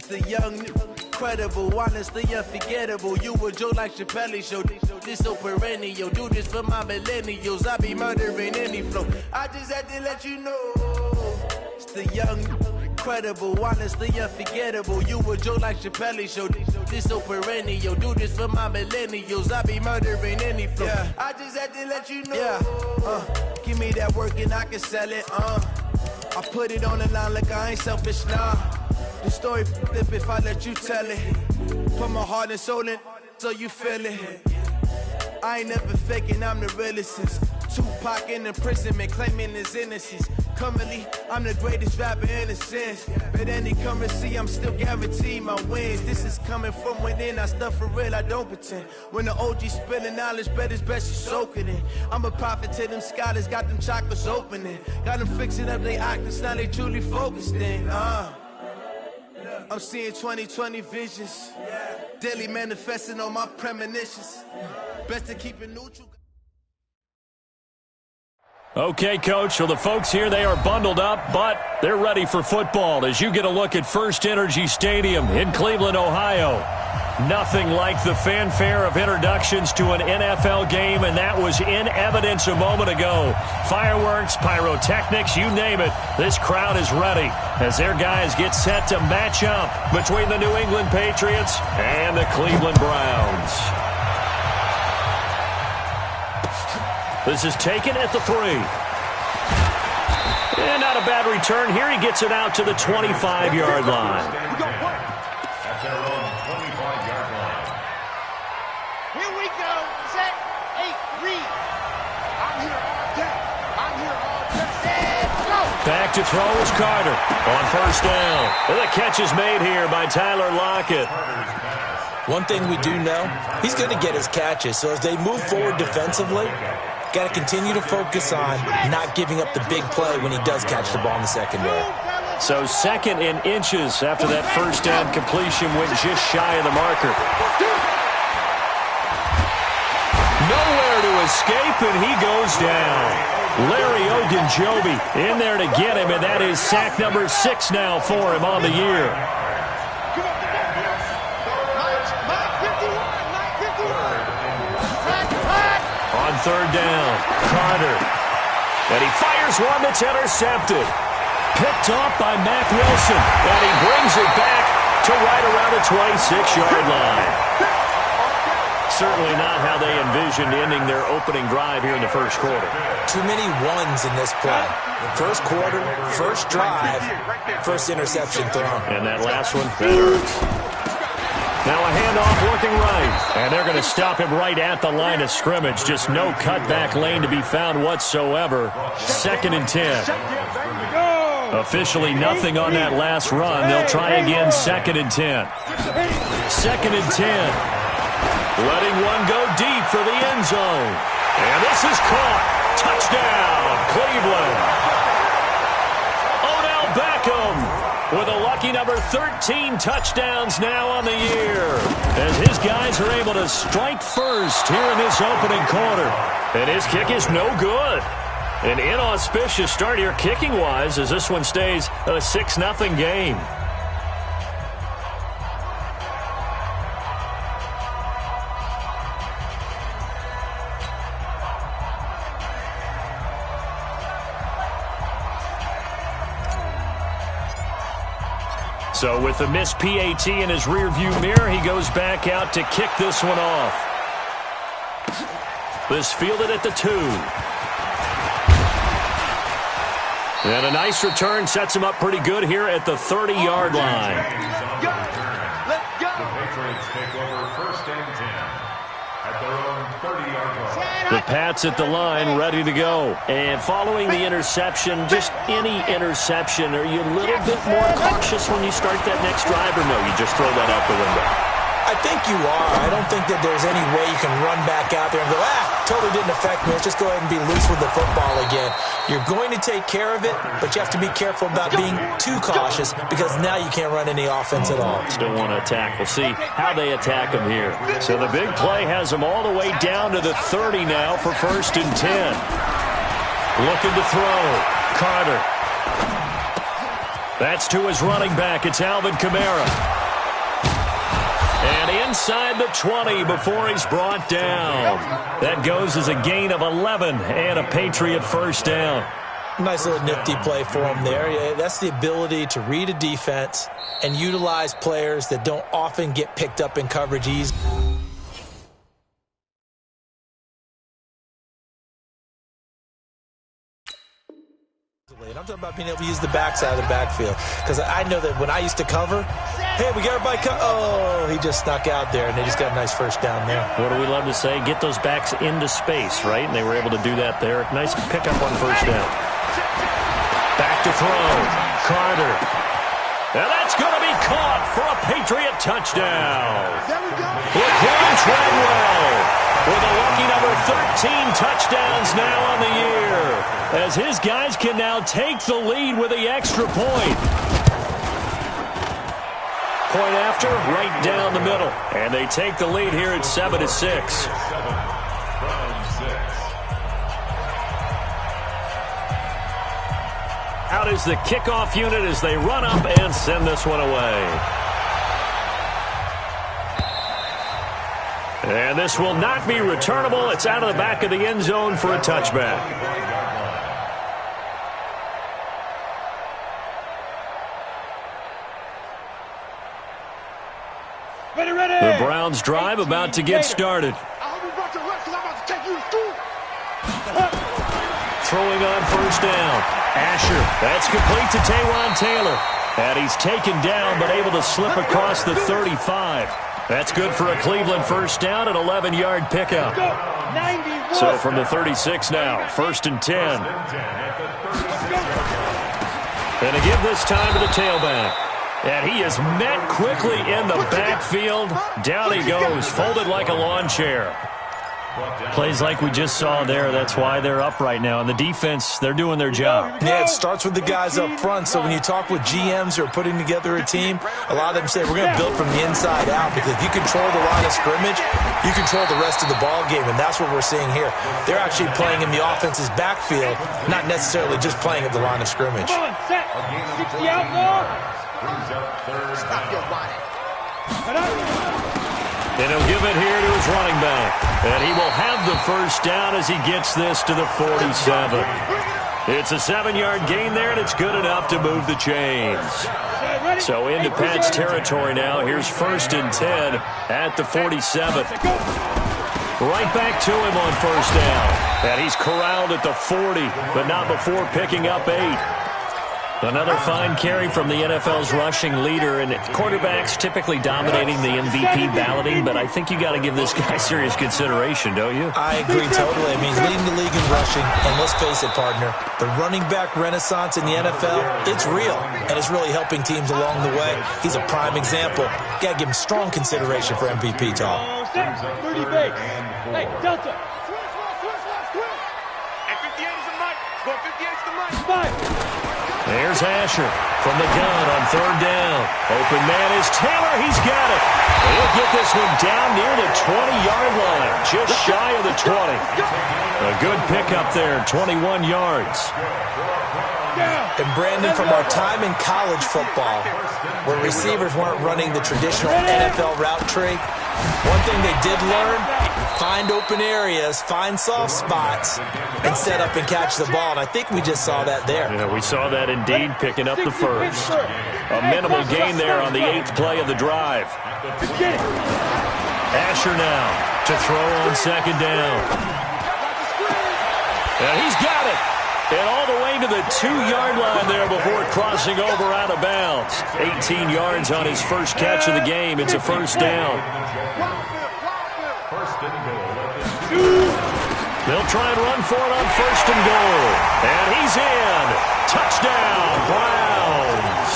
the young, incredible, honestly unforgettable. You a joke like Chappelle Show. This so perennial. Do this for my millennials. I be murdering any flow. I just had to let you know. It's the young, incredible, honestly unforgettable. You a joke like Chappelle Show. This so perennial. Do this for my millennials. I be murdering any flow. Yeah. I just had to let you know. Yeah. Give me that work and I can sell it. I put it on the line like I ain't selfish, nah. The story flip if I let you tell it. Put my heart and soul in so you feel it. I ain't never faking, I'm the realest since Tupac in imprisonment, claiming his innocence. Currently, I'm the greatest rapper in a sense. But any currency, I'm still guaranteed my wins. This is coming from within, I stuff for real, I don't pretend. When the OG spilling knowledge, bet it's best you soak it in. I'm a prophet to them scholars, got them chakras opening. Got them fixing up their octaves, now they truly focused in. I'm seeing 2020 visions. Daily manifesting on my premonitions. Best to keep it neutral. Okay, Coach, so the folks here, they are bundled up, but they're ready for football as you get a look at First Energy Stadium in Cleveland, Ohio. Nothing like the fanfare of introductions to an NFL game, and that was in evidence a moment ago. Fireworks, pyrotechnics, you name it. This crowd is ready as their guys get set to match up between the New England Patriots and the Cleveland Browns. This is taken at the 3. And not a bad return here. He gets it out to the 25-yard line. At their own 25-yard line. Here we go. Set, 8, read. I'm here all day. I'm here all day. And go. Back to throw is Carter on first down. And the catch is made here by Tyler Lockett. One thing we do know, he's going to get his catches. So as they move forward defensively, got to continue to focus on not giving up the big play when he does catch the ball in the secondary. So second in inches after that first down completion went just shy of the marker. Nowhere to escape, and he goes down. Larry Ogunjobi in there to get him, and that is sack number 6 now for him on the year. On third down, Carter. And he fires one that's intercepted. Picked off by Mack Wilson. And he brings it back to right around the 26-yard line. Certainly not how they envisioned ending their opening drive here in the first quarter. Too many ones in this play. First quarter, first drive, first interception thrown. And that last one, that hurts. Now a handoff working right. And they're going to stop him right at the line of scrimmage. Just no cutback lane to be found whatsoever. 2nd and 10. Officially nothing on that last run. They'll try again 2nd and 10. 2nd and 10. Letting one go deep for the end zone. And this is caught. Touchdown, Cleveland. Odell Beckham with a lucky number 13 touchdowns now on the year. As his guys are able to strike first here in this opening quarter. And his kick is no good. An inauspicious start here kicking-wise as this one stays a 6-0 game. So with the missed PAT in his rearview mirror, he goes back out to kick this one off. This fielded at the 2. And a nice return sets him up pretty good here at the 30-yard line. The Patriots take over 1st and 10 at their own 30-yard line. The Pats at the line, ready to go. And following the interception, just any interception, are you a little bit more cautious when you start that next drive, or no, you just throw that out the window? I think you are. I don't think that there's any way you can run back out there and go, totally didn't affect me. Let's just go ahead and be loose with the football again. You're going to take care of it, but you have to be careful about being too cautious because now you can't run any offense at all. Still want to attack. We'll see how they attack him here. So the big play has them all the way down to the 30 now for 1st and 10. Looking to throw. Carter. That's to his running back. It's Alvin Kamara. And inside the 20 before he's brought down. That goes as a gain of 11 and a Patriot first down. Nice little nifty play for him there. Yeah, that's the ability to read a defense and utilize players that don't often get picked up in coverage easy. I'm talking about being able to use the backside of the backfield. Because I know that when I used to cover, hey, we got everybody oh, he just snuck out there, and they just got a nice first down there. What do we love to say? Get those backs into space, right? And they were able to do that there. Nice pickup on first down. Back to throw. Carter. Now that's going to be caught for a Patriot touchdown. Laquan Treadwell with a lucky number 13 touchdowns now on the year, as his guys can now take the lead with the extra point. Point after, right down the middle. And they take the lead here at 7-6. Out is the kickoff unit as they run up and send this one away. And this will not be returnable. It's out of the back of the end zone for a touchback. The Browns drive about to get started. Throwing on first down. Asher, that's complete to Taywan Taylor. And he's taken down but able to slip across the 35. That's good for a Cleveland first down, an 11-yard pickup. So from the 36 now, 1st and 10. And to give this time to the tailback. And he is met quickly in the backfield. Down he goes, folded like a lawn chair. Plays like we just saw there. That's why they're up right now. And the defense, they're doing their job. Yeah, it starts with the guys up front. So when you talk with GMs who are putting together a team, a lot of them say, we're going to build from the inside out. Because if you control the line of scrimmage, you control the rest of the ball game. And that's what we're seeing here. They're actually playing in the offense's backfield, not necessarily just playing at the line of scrimmage. Come on, set. 60 out now. Stop your body. And he'll give it here to his running back. And he will have the first down as he gets this to the 47. It's a 7-yard gain there, and it's good enough to move the chains. So into Pat's territory now. Here's 1st and 10 at the 47. Right back to him on first down. And he's corralled at the 40, but not before picking up 8. Another fine carry from the NFL's rushing leader, and quarterbacks typically dominating the MVP balloting, but I think you got to give this guy serious consideration, don't you? I agree totally. I mean, he's leading the league in rushing, and let's face it, partner, the running back renaissance in the NFL, it's real, and it's really helping teams along the way. He's a prime example. Got to give him strong consideration for MVP talk. 30 base. Hey, Delta. And 58 is the mic. Go 58 is the mic. 5. There's Asher from the gun on 3rd down. Open man is Taylor. He's got it. And he'll get this one down near the 20-yard line, just shy of the 20. A good pickup there, 21 yards. And Brandon, from our time in college football, where receivers weren't running the traditional NFL route tree, one thing they did learn, find open areas, find soft spots, and set up and catch the ball. And I think we just saw that there. Yeah, we saw that indeed, picking up the first. A minimal gain there on the 8th play of the drive. Asher now to throw on 2nd down. And he's got it. And all the way to the 2-yard line there before crossing over out of bounds. 18 yards on his first catch of the game. It's a first down. They'll try and run for it on 1st and goal. And he's in. Touchdown, Browns.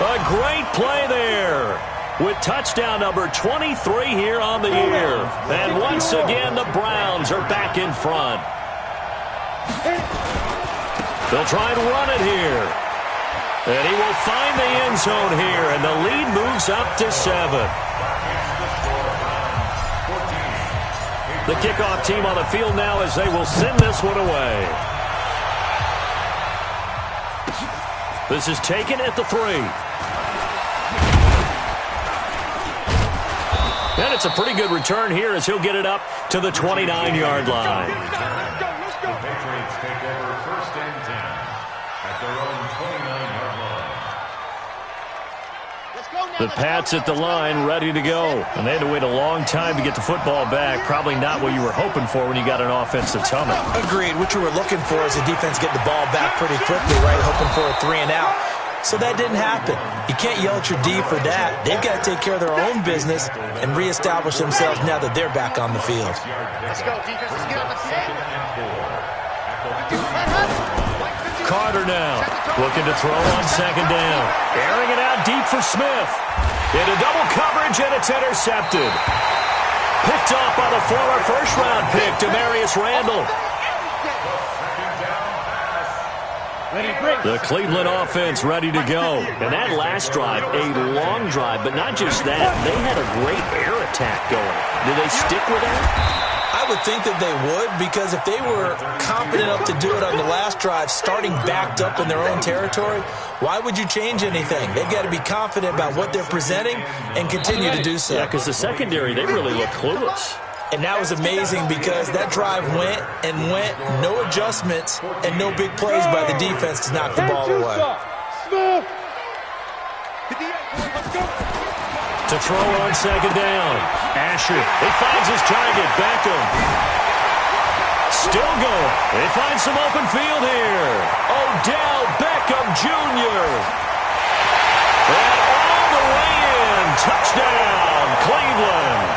A great play there with touchdown number 23 here on the year. And once again, the Browns are back in front. They'll try and run it here. And he will find the end zone here, and the lead moves up to 7. The kickoff team on the field now as they will send this one away. This is taken at the 3. And it's a pretty good return here as he'll get it up to the 29-yard line. The Patriots take over 1st and 10 at their own 29-yard line. The Pats at the line, ready to go. And they had to wait a long time to get the football back. Probably not what you were hoping for when you got an offense that's humming. Agreed. What you were looking for is the defense get the ball back pretty quickly, right? Hoping for a 3 and out. So that didn't happen. You can't yell at your D for that. They've got to take care of their own business and reestablish themselves now that they're back on the field. Let's go, defense. Let's get on the field. Carter now, looking to throw on 2nd down. Airing it out deep for Smith. Into double coverage, and it's intercepted. Picked off by the former first-round pick, Demarius Randall. The Cleveland offense ready to go. And that last drive, a long drive, but not just that. They had a great air attack going. Did they stick with that? I would think that they would, because if they were confident enough to do it on the last drive, starting backed up in their own territory, why would you change anything? They've got to be confident about what they're presenting and continue to do so. Yeah, because the secondary, they really look clueless. And that was amazing because that drive went and went, no adjustments, and no big plays by the defense to knock the ball away. To throw on 2nd down. Asher, he finds his target, Beckham. Still going. They find some open field here. Odell Beckham Jr. And all the way in. Touchdown, Cleveland.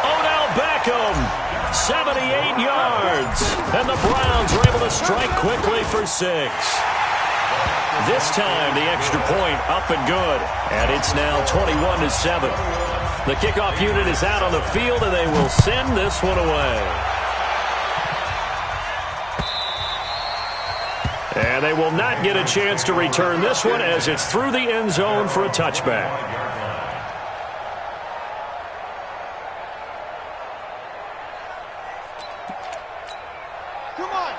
Odell Beckham, 78 yards. And the Browns are able to strike quickly for 6. This time, the extra point up and good. And it's now 21-7. The kickoff unit is out on the field, and they will send this one away. And they will not get a chance to return this one as it's through the end zone for a touchback.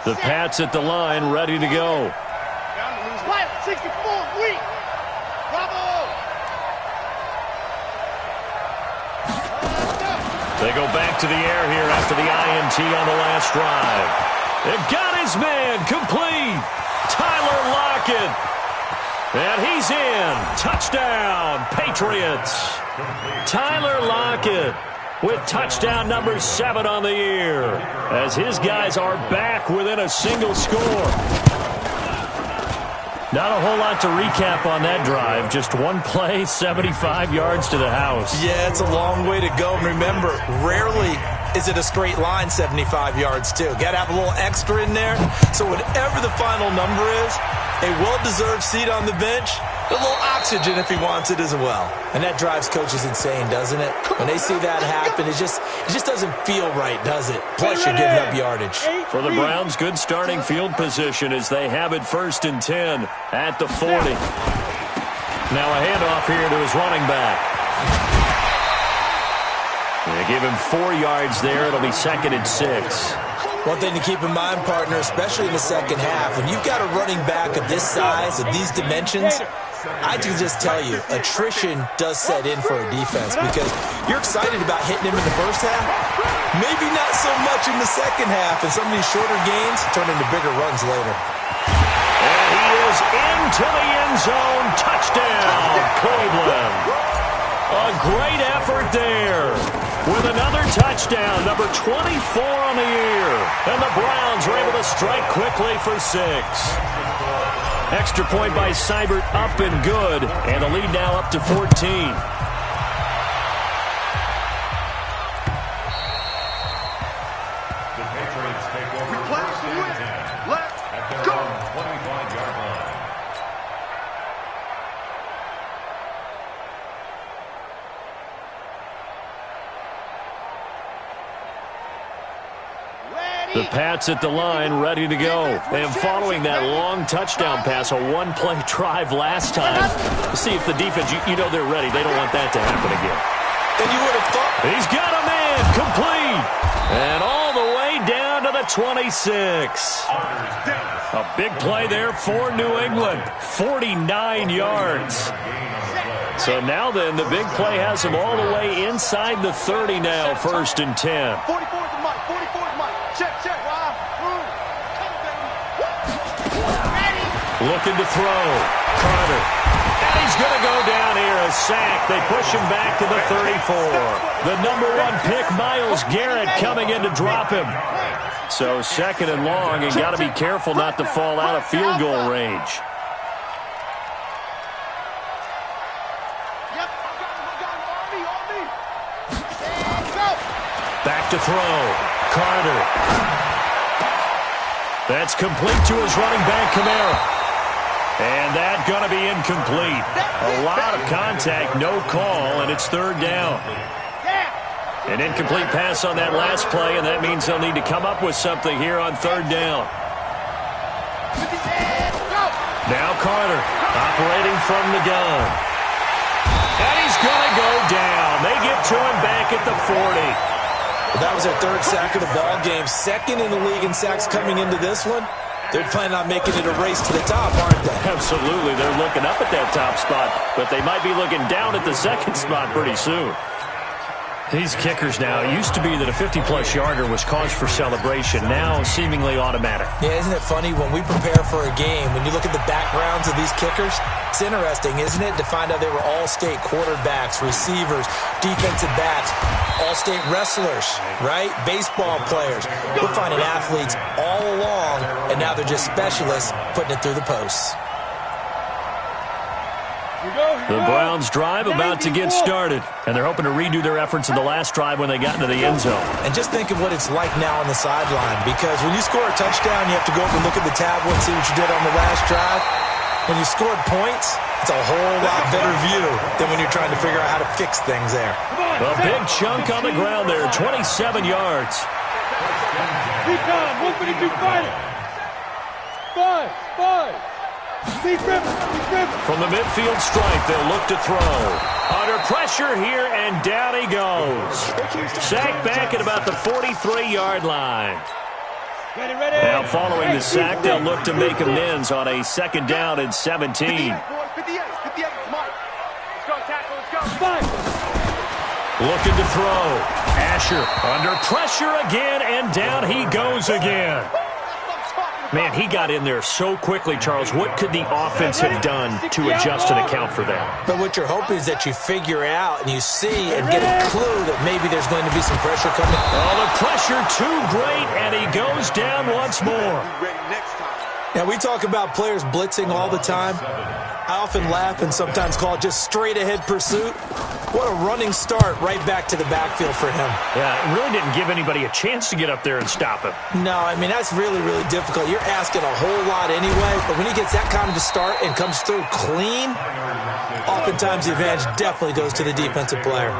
The Pats at the line, ready to go. 64, weak. Bravo. They go back to the air here after the INT on the last drive. They've got his man complete. Tyler Lockett. And he's in. Touchdown, Patriots. Tyler Lockett with touchdown number 7 on the year as his guys are back within a single score. Not a whole lot to recap on that drive. Just one play, 75 yards to the house. Yeah, it's a long way to go. And remember, rarely is it a straight line 75 yards, too. Got to have a little extra in there. So whatever the final number is, a well-deserved seat on the bench, a little oxygen if he wants it as well. And that drives coaches insane, doesn't it? When they see that happen, it just doesn't feel right, does it? Plus, you're giving up yardage. For the Browns, good starting field position as they have it 1st and 10 at the 40. Now a handoff here to his running back. They give him 4 yards there. It'll be 2nd and 6. One thing to keep in mind, partner, especially in the second half, when you've got a running back of this size, of these dimensions, I can just tell you, attrition does set in for a defense because you're excited about hitting him in the first half. Maybe not so much in the second half, and some of these shorter gains turn into bigger runs later. And he is into the end zone. Touchdown, Cleveland. A great effort there with another touchdown, number 24 on the year. And the Browns are able to strike quickly for 6. Extra point by Seibert, up and good. And the lead now up to 14. The Patriots take over 1st and 10 at their own 25-yard line. The Pats at the line, ready to go. And following that long touchdown pass, a one-play drive last time, see if the defense, you know they're ready. They don't want that to happen again. And you would have thought. He's got a man, complete. And all the way down to the 26. A big play there for New England. 49 yards. So now then, the big play has them all the way inside the 30 now, 1st and 10. 44 is Mike. 44 is Mike. Check. Looking to throw. Carter. And he's going to go down here. A sack. They push him back to the 34. The number 1 pick, Myles Garrett, coming in to drop him. So 2nd and long, and got to be careful not to fall out of field goal range. Back to throw. Carter. That's complete to his running back, Kamara. And that's going to be incomplete. A lot of contact, no call, and it's 3rd down. An incomplete pass on that last play, and that means they'll need to come up with something here on 3rd down. Now Carter, operating from the gun. And he's going to go down. They get to him back at the 40. Well, that was their 3rd sack of the ball game. 2nd in the league in sacks coming into this one. They're planning on making it a race to the top, aren't they? Absolutely. They're looking up at that top spot, but they might be looking down at the 2nd spot pretty soon. These kickers now, it used to be that a 50-plus yarder was cause for celebration. Now, seemingly automatic. Yeah, isn't it funny when we prepare for a game, when you look at the backgrounds of these kickers, it's interesting, isn't it, to find out they were all-state quarterbacks, receivers, defensive backs, all-state wrestlers, right? Baseball players. We're finding athletes all along, and now they're just specialists putting it through the posts. The Browns drive about to get started, and they're hoping to redo their efforts in the last drive when they got into the end zone. And just think of what it's like now on the sideline, because when you score a touchdown, you have to go up and look at the tablet and see what you did on the last drive. When you scored points, it's a whole lot better view than when you're trying to figure out how to fix things there. A big chunk on the ground there, 27 yards. Recon, 152 fighter. 5. From the midfield stripe, they'll look to throw. Under pressure here, and down he goes. Sacked back at about the 43-yard line. Ready. Now following the sack, they'll look to make amends on a 2nd down and 17. 58, Mike. Let's go, tackle, let's go. 5. Looking to throw. Asher under pressure again, and down he goes again. Man, he got in there so quickly, Charles. What could the offense have done to adjust and account for that? But what you're hoping is that you figure out and you see and get a clue that maybe there's going to be some pressure coming. Oh, the pressure too great, and he goes down once more. Now, we talk about players blitzing all the time. I often laugh and sometimes call it just straight-ahead pursuit. What a running start right back to the backfield for him. Yeah, it really didn't give anybody a chance to get up there and stop him. No, I mean, that's really, really difficult. You're asking a whole lot anyway, but when he gets that kind of a start and comes through clean, oftentimes the advantage definitely goes to the defensive player.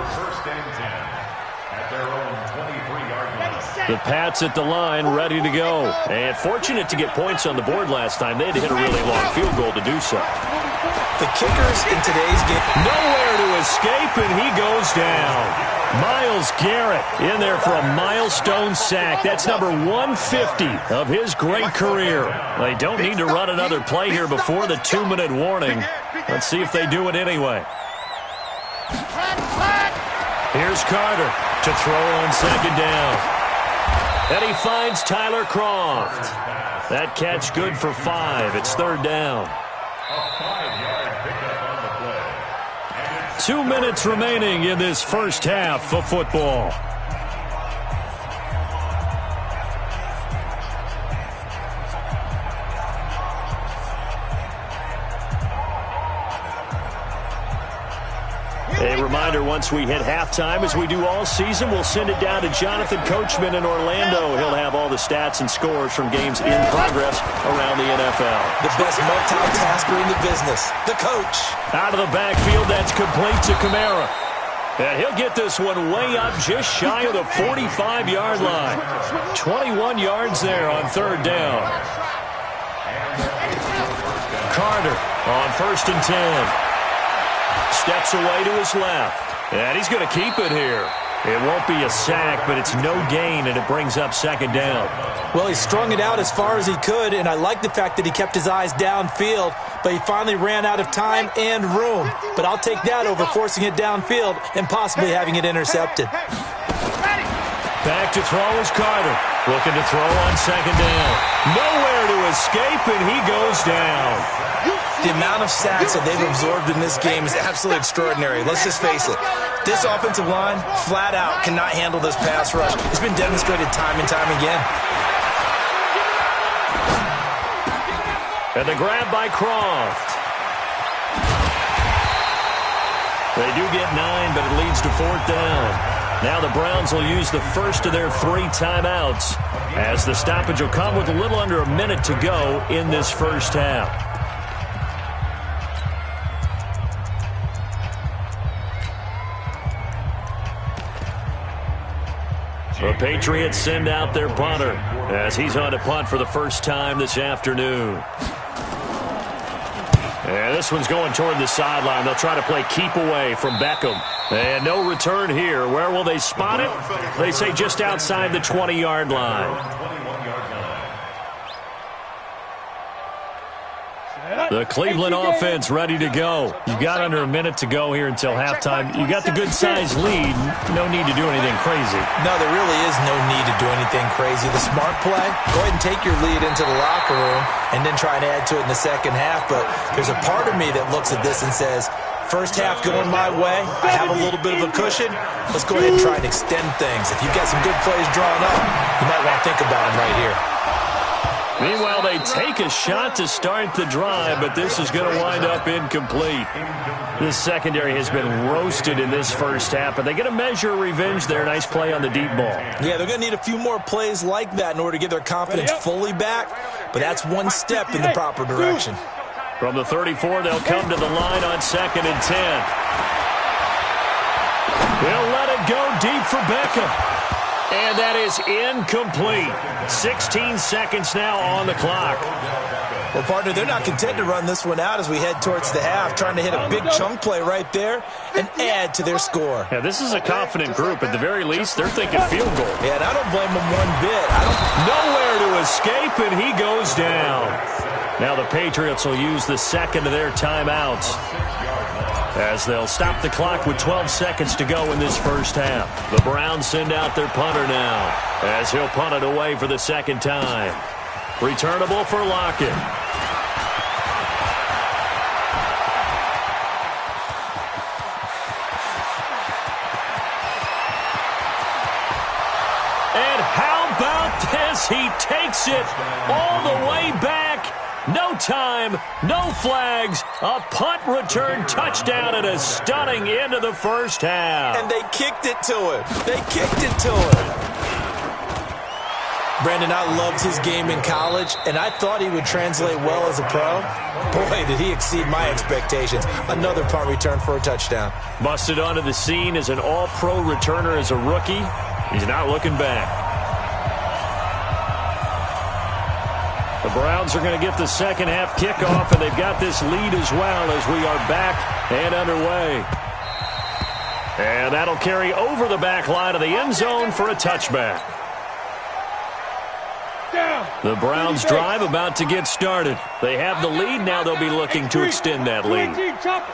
The Pats at the line, ready to go. And fortunate to get points on the board last time. They had to hit a really long field goal to do so. The kickers in today's game. Nowhere to escape, and he goes down. Myles Garrett in there for a milestone sack. That's number 150 of his great career. They don't need to run another play here before the 2-minute warning. Let's see if they do it anyway. Here's Carter to throw on 2nd down. And he finds Tyler Croft. That catch good for 5. It's 3rd down. 2 minutes remaining in this first half of football. A reminder, once we hit halftime, as we do all season, we'll send it down to Jonathan Coachman in Orlando. He'll have all the stats and scores from games in progress around the NFL. The best multitasker in the business, the coach. Out of the backfield, that's complete to Kamara. And he'll get this one way up just shy of the 45-yard line. 21 yards there on 3rd down. Carter on 1st and 10. Steps away to his left. And he's going to keep it here. It won't be a sack, but it's no gain, and it brings up 2nd down. Well, he strung it out as far as he could, and I like the fact that he kept his eyes downfield, but he finally ran out of time and room. But I'll take that over forcing it downfield and possibly having it intercepted. Back to throw is Carter. Looking to throw on second down. Nowhere to escape, and he goes down. The amount of sacks that they've absorbed in this game is absolutely extraordinary. Let's just face it. This offensive line, flat out, cannot handle this pass rush. It's been demonstrated time and time again. And the grab by Croft. They do get 9, but it leads to 4th down. Now the Browns will use the first of their 3 timeouts as the stoppage will come with a little under a minute to go in this first half. The Patriots send out their punter as he's on to punt for the first time this afternoon. And this one's going toward the sideline. They'll try to play keep away from Beckham. And no return here. Where will they spot it? They say just outside the 20-yard line. The Cleveland offense ready to go. You've got under a minute to go here until halftime. You got the good-sized lead. No need to do anything crazy. No, there really is no need to do anything crazy. The smart play, go ahead and take your lead into the locker room and then try and add to it in the second half. But there's a part of me that looks at this and says, first half going my way, I have a little bit of a cushion. Let's go ahead and try and extend things. If you've got some good plays drawn up, you might want to think about them right here. Meanwhile, they take a shot to start the drive, but this is going to wind up incomplete. This secondary has been roasted in this first half, but they get a measure of revenge there. Nice play on the deep ball. Yeah, they're going to need a few more plays like that in order to get their confidence fully back, but that's one step in the proper direction. From the 34, they'll come to the line on 2nd and 10. They'll let it go deep for Beckham. And that is incomplete. 16 seconds now on the clock. Well, partner, they're not content to run this one out as we head towards the half, trying to hit a big chunk play right there and add to their score. Yeah, this is a confident group. At the very least, they're thinking field goal. Yeah, and I don't blame them one bit. Nowhere to escape, and he goes down. Now the Patriots will use the second of their timeouts as they'll stop the clock with 12 seconds to go in this first half. The Browns send out their punter now as he'll punt it away for the second time. Returnable for Lockett. And how about this? He takes it all the way back. No time, no flags, a punt return touchdown and a stunning end of the first half. And they kicked it to him. They kicked it to him. Brandon, I loved his game in college, and I thought he would translate well as a pro. Boy, did he exceed my expectations. Another punt return for a touchdown. Busted onto the scene as an all-pro returner as a rookie. He's not looking back. The Browns are going to get the second half kickoff, and they've got this lead as well as we are back and underway. And that'll carry over the back line of the end zone for a touchback. The Browns drive about to get started. They have the lead. Now they'll be looking to extend that lead.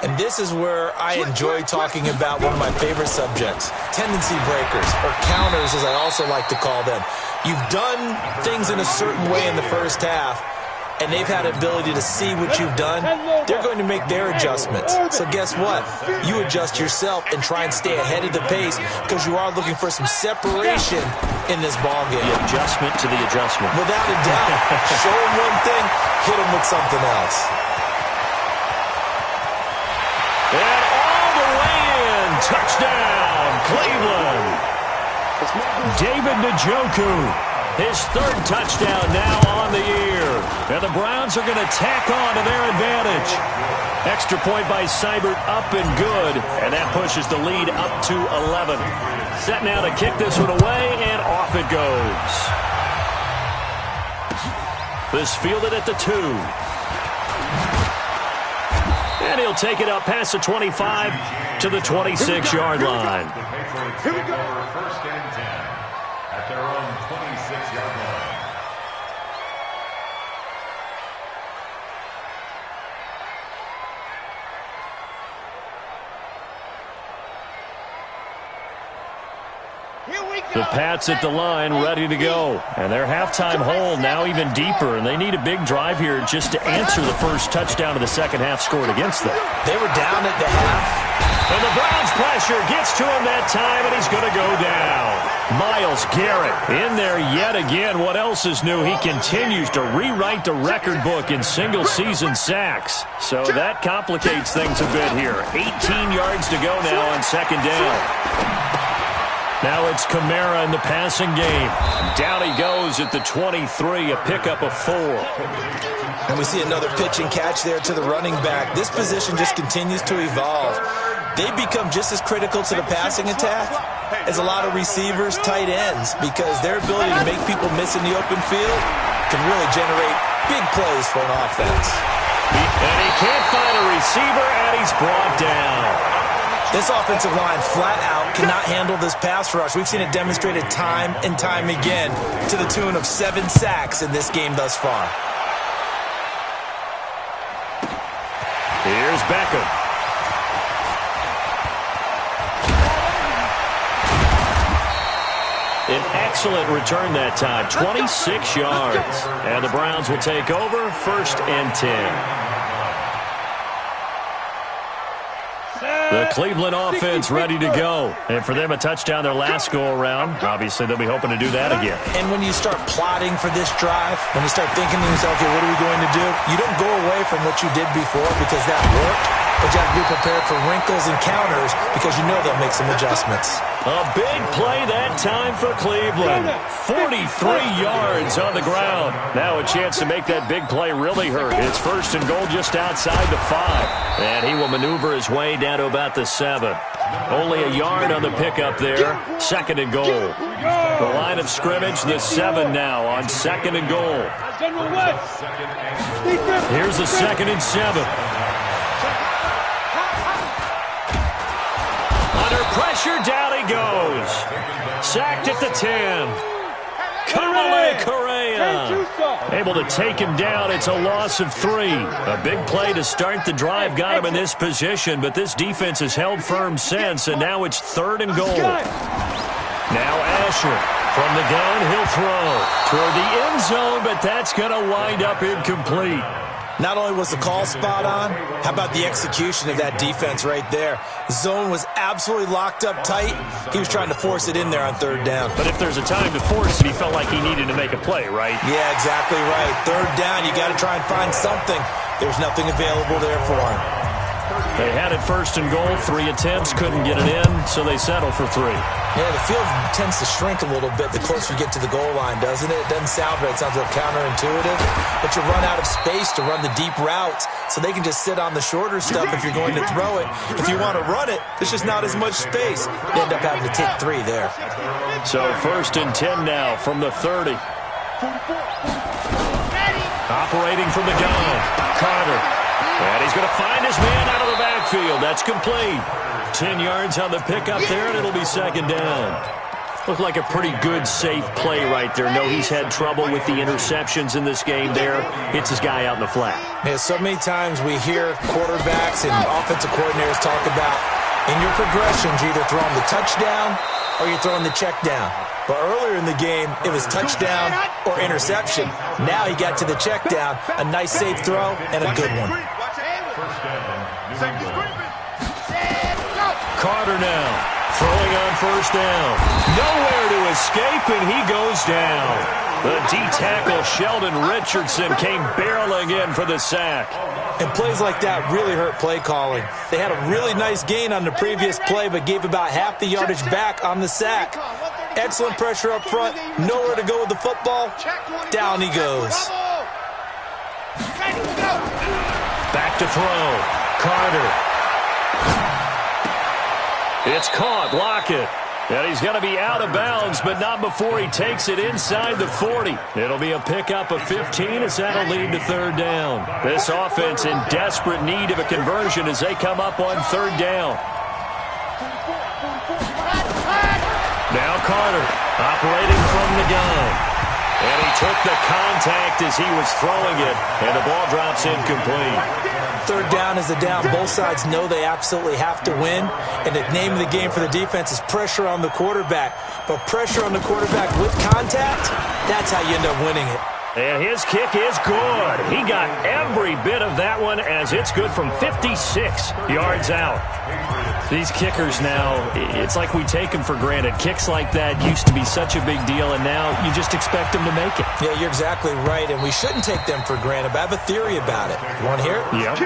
And this is where I enjoy talking about one of my favorite subjects, tendency breakers, or counters as I also like to call them. You've done things in a certain way in the first half, and they've had an ability to see what you've done. They're going to make their adjustments. So guess what? You adjust yourself and try and stay ahead of the pace because you are looking for some separation in this ballgame. The adjustment to the adjustment. Without a doubt. Show them one thing, hit them with something else. And all the way in. Touchdown, Cleveland. David Njoku, his third touchdown now on the year. And the Browns are going to tack on to their advantage. Extra point by Seibert up and good. And that pushes the lead up to 11. Set now to kick this one away, and off it goes. This fielded at the 2. And he'll take it up past the 25 to the 26-yard line. Here we go. First and 10 at their own 26-yard line. The Pats at the line, ready to go. And their halftime hole now even deeper, and they need a big drive here just to answer the first touchdown of the second half scored against them. They were down at the half. And the Browns pressure gets to him that time, and he's going to go down. Myles Garrett in there yet again. What else is new? He continues to rewrite the record book in single-season sacks. So that complicates things a bit here. 18 yards to go now on second down. Now it's Kamara in the passing game. Down he goes at the 23, a pickup of 4. And we see another pitch and catch there to the running back. This position just continues to evolve. They become just as critical to the passing attack as a lot of receivers, tight ends, because their ability to make people miss in the open field can really generate big plays for an offense. And he can't find a receiver, and he's brought down. This offensive line flat out cannot handle this pass rush. We've seen it demonstrated time and time again to the tune of 7 sacks in this game thus far. Here's Beckham. An excellent return that time, 26 yards. And the Browns will take over, 1st and 10. The Cleveland offense ready to go. And for them, a touchdown their last go-around. Obviously, they'll be hoping to do that again. And when you start plotting for this drive, when you start thinking to yourself, okay, what are we going to do? You don't go away from what you did before because that worked. But you have to be prepared for wrinkles and counters because you know they'll make some adjustments. A big play that time for Cleveland. 43 yards on the ground. Now a chance to make that big play really hurt. It's 1st and goal just outside the 5. And he will maneuver his way down to about the 7. Only a yard on the pickup there. 2nd and goal. The line of scrimmage, the 7 now on 2nd and goal. Here's the 2nd and 7. Under pressure, down he goes. Sacked at the 10. Kamala Correa able to take him down. It's a loss of 3. A big play to start the drive got him in this position, but this defense has held firm since, and now it's 3rd and goal. Now Asher from the gun, he'll throw toward the end zone, but that's going to wind up incomplete. Not only was the call spot on, how about the execution of that defense right there? Zone was absolutely locked up tight. He was trying to force it in there on 3rd down. But if there's a time to force it, he felt like he needed to make a play, right? Yeah, exactly right. 3rd down, you got to try and find something. There's nothing available there for him. They had it 1st and goal, 3 attempts, couldn't get it in, so they settled for 3. Yeah, the field tends to shrink a little bit the closer you get to the goal line, doesn't it? It doesn't sound right. It sounds a little counterintuitive. But you run out of space to run the deep routes, so they can just sit on the shorter stuff if you're going to throw it. If you want to run it, there's just not as much space. You end up having to take 3 there. So 1st and 10 now from the 30. Operating from the gun, Carter. And he's going to find his man out of the backfield. That's complete. 10 yards on the pickup there, and it'll be 2nd down. Looked like a pretty good, safe play right there. No, he's had trouble with the interceptions in this game there. Hits his guy out in the flat. Yeah, so many times we hear quarterbacks and offensive coordinators talk about in your progressions, you're either throwing the touchdown or you're throwing the check down. But earlier in the game, it was touchdown or interception. Now he got to the check down, a nice safe throw, and a good one. Carter now, throwing on 1st down. Nowhere to escape, and he goes down. The D-tackle Sheldon Richardson came barreling in for the sack. And plays like that really hurt play calling. They had a really nice gain on the previous play, but gave about half the yardage back on the sack. Excellent pressure up front, nowhere to go with the football. Down he goes. Back to throw. Carter. It's caught. Lockett. And he's going to be out of bounds, but not before he takes it inside the 40. It'll be a pickup of 15 as that'll lead to 3rd down. This offense in desperate need of a conversion as they come up on 3rd down. Now Carter operating from the gun. And he took the contact as he was throwing it, and the ball drops incomplete. Third down is the down. Both sides know they absolutely have to win, and the name of the game for the defense is pressure on the quarterback. But pressure on the quarterback with contact, that's how you end up winning it. And his kick is good. He got every bit of that one as it's good from 56 yards out. These kickers now, it's like we take them for granted. Kicks like that used to be such a big deal, and now you just expect them to make it. Yeah, you're exactly right, and we shouldn't take them for granted, but I have a theory about it. You want to hear it? Yep.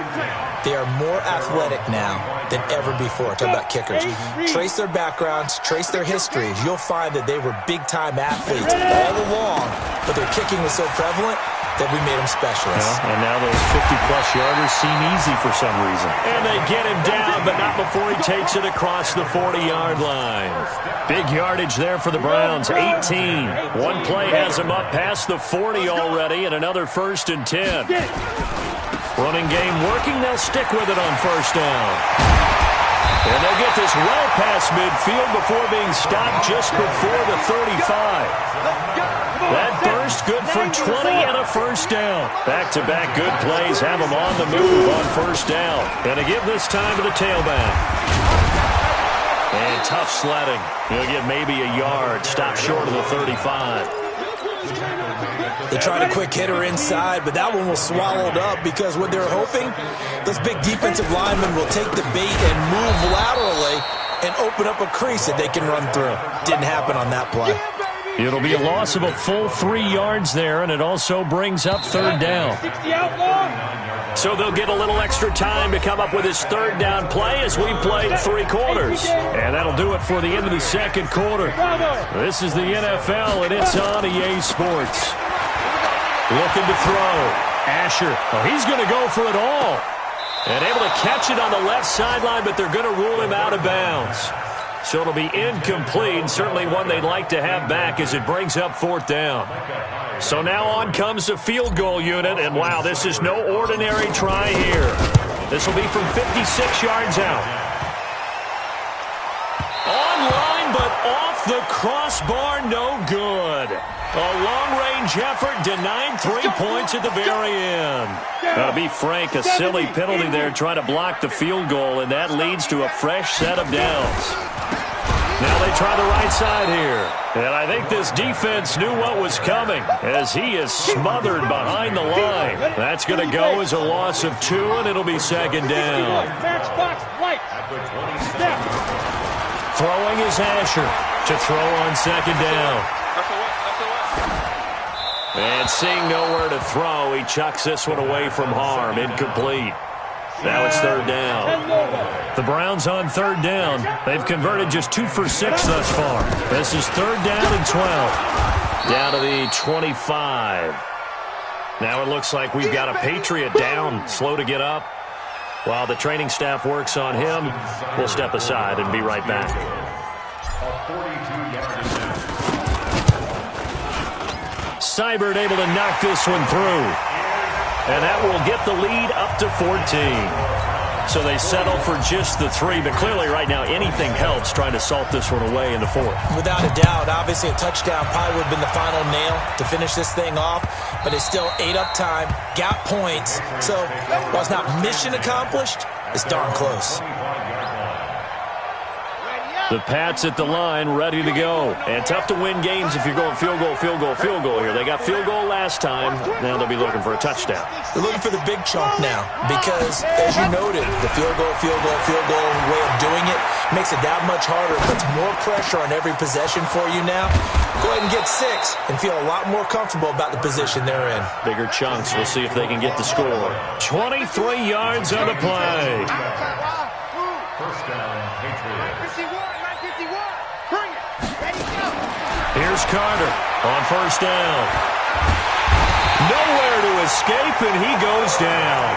They are more athletic now than ever before. Talk about kickers. Trace their backgrounds, trace their histories. You'll find that they were big-time athletes all along, but their kicking was so prevalent that we made them specialists. Yeah, and now those 50-plus yarders seem easy for some reason. And they get him down, but not before he takes it across the 40-yard line. Big yardage there for the Browns, 18. One play has him up past the 40 already, and another 1st and 10. Running game working, they'll stick with it on 1st down. And they'll get this well past midfield before being stopped just before the 35. That burst good for 20 and a 1st down. Back-to-back good plays have them on the move on 1st down. And to give this time to the tailback. And tough sledding. He'll get maybe a yard. Stop short of the 35. They tried a quick hitter inside, but that one was swallowed up because what they're hoping, those big defensive linemen will take the bait and move laterally and open up a crease that they can run through. Didn't happen on that play. It'll be a loss of a full 3 yards there, and it also brings up 3rd down. So they'll get a little extra time to come up with his 3rd down play as we played 3 quarters. And that'll do it for the end of the 2nd quarter. This is the NFL, and it's on EA Sports. Looking to throw. Asher. Oh, he's going to go for it all. And able to catch it on the left sideline, but they're going to rule him out of bounds. So it'll be incomplete, certainly one they'd like to have back as it brings up 4th down. So now on comes the field goal unit, and wow, this is no ordinary try here. This will be from 56 yards out. Online, but off the crossbar, no good. A long-range effort denied 3 points at the very end. To be frank, a silly penalty there trying to block the field goal, and that leads to a fresh set of downs. Now they try the right side here. And I think this defense knew what was coming as he is smothered behind the line. That's going to go as a loss of 2, and it'll be 2nd down. Throwing is Asher to throw on 2nd down. And seeing nowhere to throw, he chucks this one away from harm. Incomplete. Now it's 3rd down. The Browns on 3rd down. They've converted just 2 for 6 thus far. This is 3rd down and 12. Down to the 25. Now it looks like we've got a Patriot down, slow to get up. While the training staff works on him, we'll step aside and be right back. Seibert able to knock this one through. And that will get the lead up to 14. So they settle for just the 3, but clearly right now anything helps trying to salt this one away in the 4th. Without a doubt, obviously a touchdown probably would have been the final nail to finish this thing off, but it's still 8 up time, got points. So while it's not mission accomplished, it's darn close. The Pats at the line, ready to go. And tough to win games if you're going field goal, field goal, field goal here. They got field goal last time. Now they'll be looking for a touchdown. They're looking for the big chunk now because, as you noted, the field goal way of doing it makes it that much harder. Puts more pressure on every possession for you now. Go ahead and get 6 and feel a lot more comfortable about the position they're in. Bigger chunks. We'll see if they can get the score. 23 yards on the play. 1st down, Patriots. Here's Carter on 1st down. Nowhere to escape, and he goes down.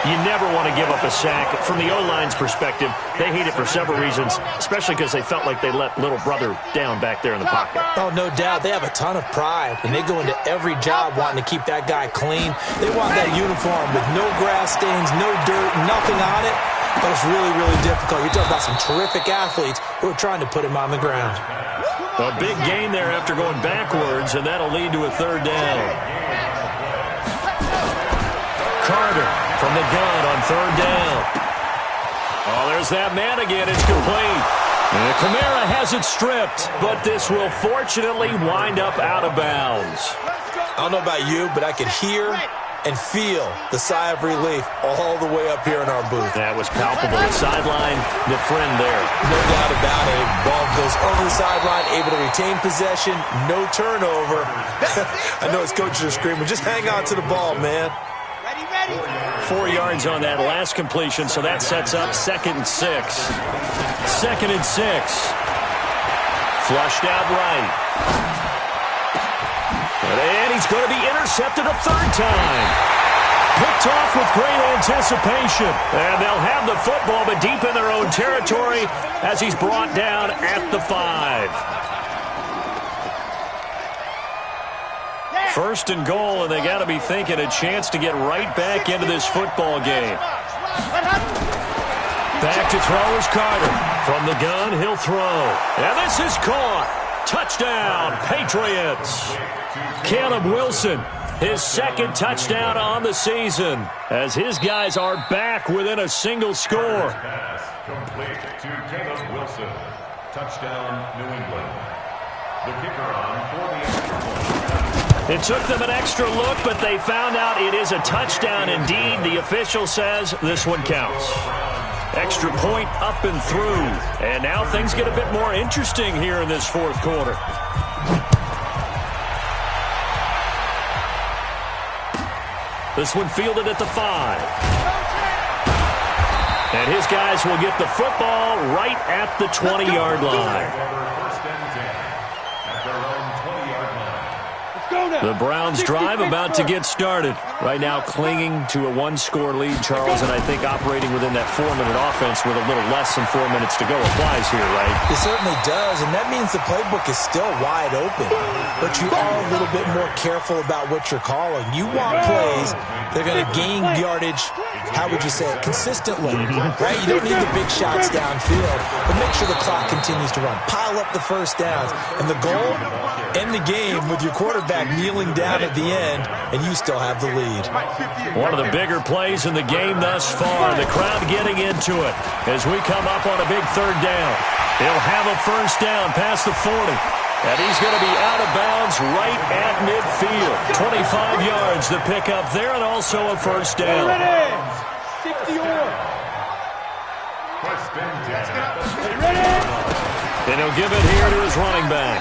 You never want to give up a sack. From the O-line's perspective, they hate it for several reasons, especially because they felt like they let little brother down back there in the pocket. Oh, no doubt. They have a ton of pride, and they go into every job wanting to keep that guy clean. They want that uniform with no grass stains, no dirt, nothing on it. But it's really, really difficult. You're talking about some terrific athletes who are trying to put him on the ground. A big gain there after going backwards, and that'll lead to a third down. Carter from the gun on third down. Oh, there's that man again. It's complete. And Kamara has it stripped, but this will fortunately wind up out of bounds. I don't know about you, but I could hear and feel the sigh of relief all the way up here in our booth. That was palpable. The sideline, the friend there. No doubt about it. Ball goes over the sideline, able to retain possession, no turnover. I know his coaches are screaming, just hang on to the ball, man. 4 yards on that last completion, so that sets up 2nd and 6. 2nd and 6. Flushed out right. And he's going to be intercepted a third time. Picked off with great anticipation. And they'll have the football, but deep in their own territory as he's brought down at the 5. 1st and goal, and they got to be thinking a chance to get right back into this football game. Back to throw is Carter. From the gun, he'll throw. And this is caught. Touchdown, Patriots. Caleb Wilson, his 2nd touchdown on the season, as his guys are back within a single score. Pass complete to Caleb Wilson. Touchdown, New England. The kicker on for the extra point. It took them an extra look, but they found out it is a touchdown indeed. The official says this one counts. Extra point up and through. And now things get a bit more interesting here in this 4th quarter. This one fielded at the 5. And his guys will get the football right at the 20-yard line. First and 10 at their own 20-yard line. The Browns drive about to get started. Right now clinging to a 1-score lead, Charles, and I think operating within that 4-minute offense with a little less than 4 minutes to go applies here, right? It certainly does, and that means the playbook is still wide open. But you are a little bit more careful about what you're calling. You want plays that are going to gain yardage, how would you say it, consistently, right? You don't need the big shots downfield, but make sure the clock continues to run. Pile up the first downs, and the goal, end the game with your quarterback kneeling down at the end, and you still have the lead. One of the bigger plays in the game thus far. The crowd getting into it as we come up on a big third down. He'll have a first down past the 40. And he's going to be out of bounds right at midfield. 25 yards to pick up there, and also a first down. 60 or. First and 10. And he'll give it here to his running back.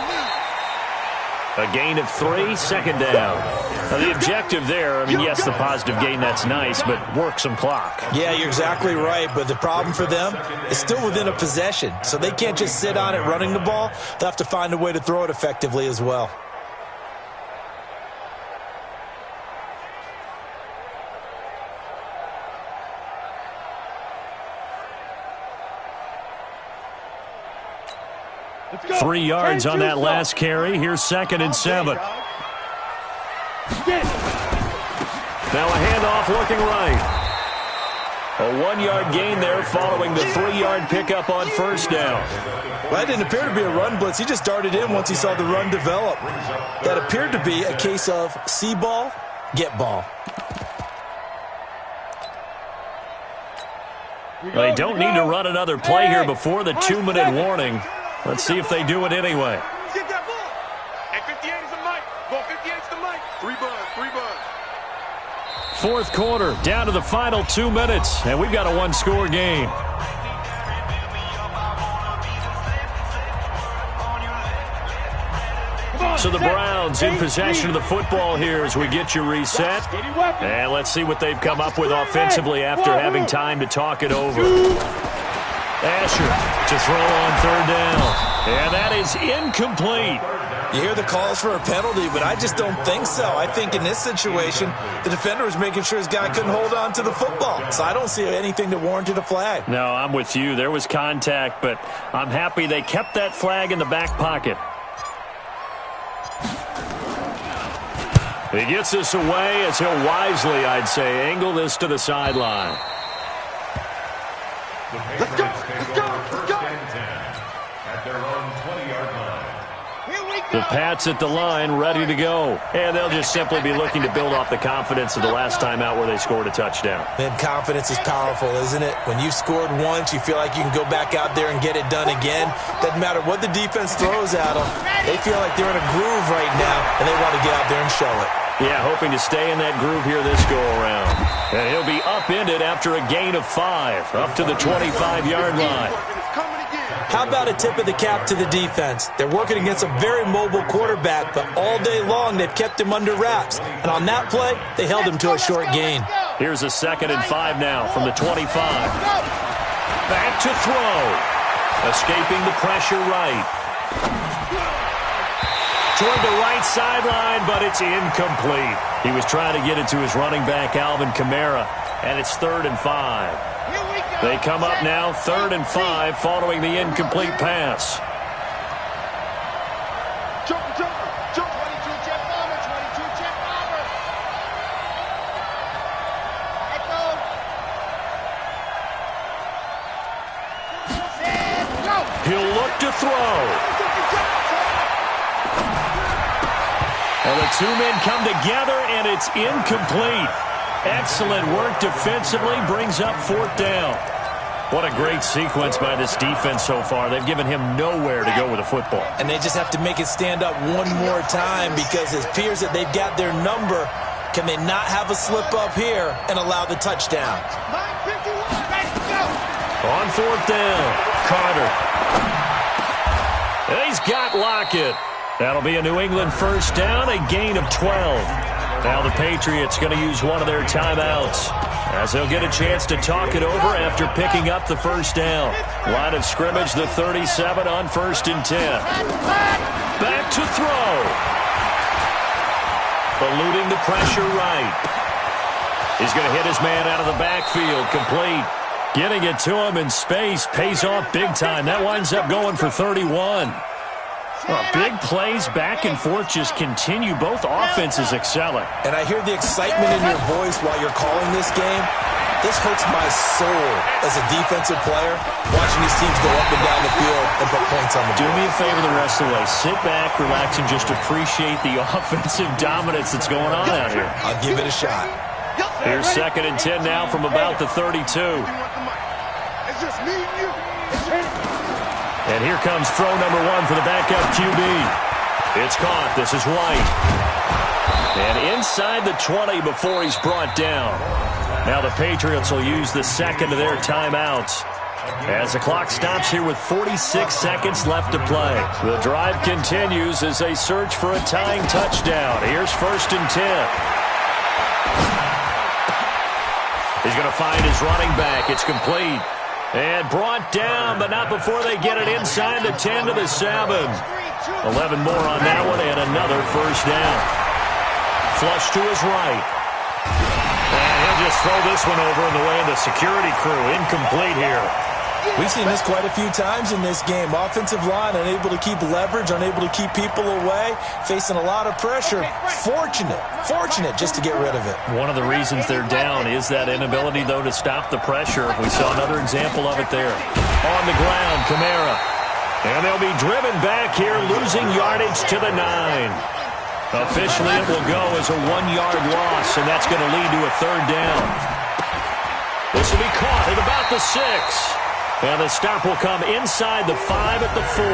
A gain of 3, 2nd down. Now the objective there, I mean, yes, the positive gain, that's nice, but work some clock. Yeah, you're exactly right, but the problem for them is still within a possession, so they can't just sit on it running the ball. They'll have to find a way to throw it effectively as well. Go. 3 yards on that last carry. Here's 2nd and 7. Now a handoff looking right. A 1-yard gain there following the 3-yard pickup on first down. Well, that didn't appear to be a run blitz. He just darted in once he saw the run develop. That appeared to be a case of see ball, get ball. They don't need to run another play here before the 2-minute warning. Let's see if they do it anyway. Get that ball. At 58 is the mic. Ball 58 is the mic. 3 buns, 3 buns. 4th quarter, down to the final 2 minutes, and we've got a 1-score game. So the Browns in possession of the football here as we get you reset. And let's see what they've come up with offensively after having time to talk it over. Asher to throw on 3rd down. And that is incomplete. You hear the calls for a penalty, but I just don't think so. I think in this situation, the defender was making sure his guy couldn't hold on to the football. So I don't see anything that warranted a flag. No, I'm with you. There was contact, but I'm happy they kept that flag in the back pocket. He gets this away as he'll wisely, I'd say, angle this to the sideline. The Patriots take over first and 10 at their own 20-yard line. The Pats at the line, ready to go. And they'll just simply be looking to build off the confidence of the last time out where they scored a touchdown. Man, confidence is powerful, isn't it? When you've scored once, you feel like you can go back out there and get it done again. Doesn't matter what the defense throws at them. They feel like they're in a groove right now, and they want to get out there and show it. Yeah, hoping to stay in that groove here this go-around. And he'll be upended after a gain of 5, up to the 25-yard line. How about a tip of the cap to the defense? They're working against a very mobile quarterback, but all day long they've kept him under wraps. And on that play, they held him to a short gain. Here's a 2nd and 5 now from the 25. Back to throw. Escaping the pressure right. Toward the right sideline, but it's incomplete. He was trying to get it to his running back, Alvin Kamara, and it's 3rd and 5. They come up now, 3rd and 5, following the incomplete pass. Jump, 22 jet bomber, 22 jet bomber. Let's go. He'll look to throw. And the two men come together, and it's incomplete. Excellent work defensively, brings up 4th down. What a great sequence by this defense so far. They've given him nowhere to go with the football. And they just have to make it stand up one more time because it appears that they've got their number. Can they not have a slip up here and allow the touchdown? On 4th down, Carter. And he's got Lockett. That'll be a New England 1st down, a gain of 12. Now the Patriots going to use one of their timeouts as they'll get a chance to talk it over after picking up the 1st down. Line of scrimmage, the 37 on 1st and 10. Back to throw. Eluding the pressure right. He's going to hit his man out of the backfield, complete. Getting it to him in space pays off big time. That winds up going for 31. Big plays back and forth just continue. Both offenses excelling. And I hear the excitement in your voice while you're calling this game. This hurts my soul as a defensive player, watching these teams go up and down the field and put points on the board. Do me a favor the rest of the way. Sit back, relax, and just appreciate the offensive dominance that's going on out here. I'll give it a shot. Here's 2nd and 10 now from about the 32. It's just me and you. And here comes throw number 1 for the backup QB. It's caught. This is White. And inside the 20 before he's brought down. Now the Patriots will use the 2nd of their timeouts as the clock stops here with 46 seconds left to play. The drive continues as they search for a tying touchdown. Here's 1st and 10. He's going to find his running back. It's complete. And brought down, but not before they get it inside the 10 to the 7. 11 more on that one, and another 1st down. Flush to his right. And he'll just throw this one over in the way of the security crew. Incomplete here. We've seen this quite a few times in this game. Offensive line unable to keep leverage, unable to keep people away, facing a lot of pressure. Fortunate just to get rid of it. One of the reasons they're down is that inability, though, to stop the pressure. We saw another example of it there. On the ground, Kamara. And they'll be driven back here, losing yardage to the 9. Officially, it will go as a 1-yard loss, and that's going to lead to a 3rd down. This will be caught at about the 6. And the stop will come inside the 5 at the 4.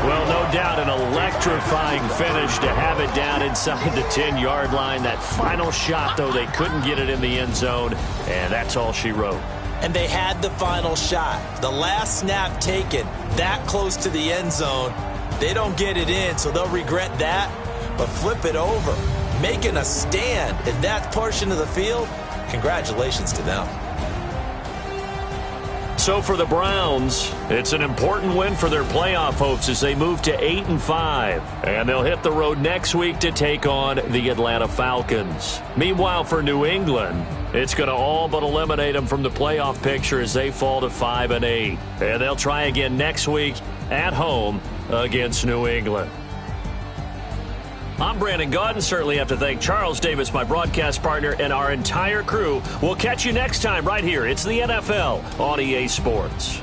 Well, no doubt an electrifying finish to have it down inside the 10-yard line. That final shot, though, they couldn't get it in the end zone, and that's all she wrote. And they had the final shot. The last snap taken that close to the end zone. They don't get it in, so they'll regret that. But flip it over, making a stand in that portion of the field, congratulations to them. So for the Browns, it's an important win for their playoff hopes as they move to 8-5. And they'll hit the road next week to take on the Atlanta Falcons. Meanwhile, for New England, it's going to all but eliminate them from the playoff picture as they fall to 5-8. And they'll try again next week at home against New England. I'm Brandon Gaudin. Certainly have to thank Charles Davis, my broadcast partner, and our entire crew. We'll catch you next time right here. It's the NFL on EA Sports.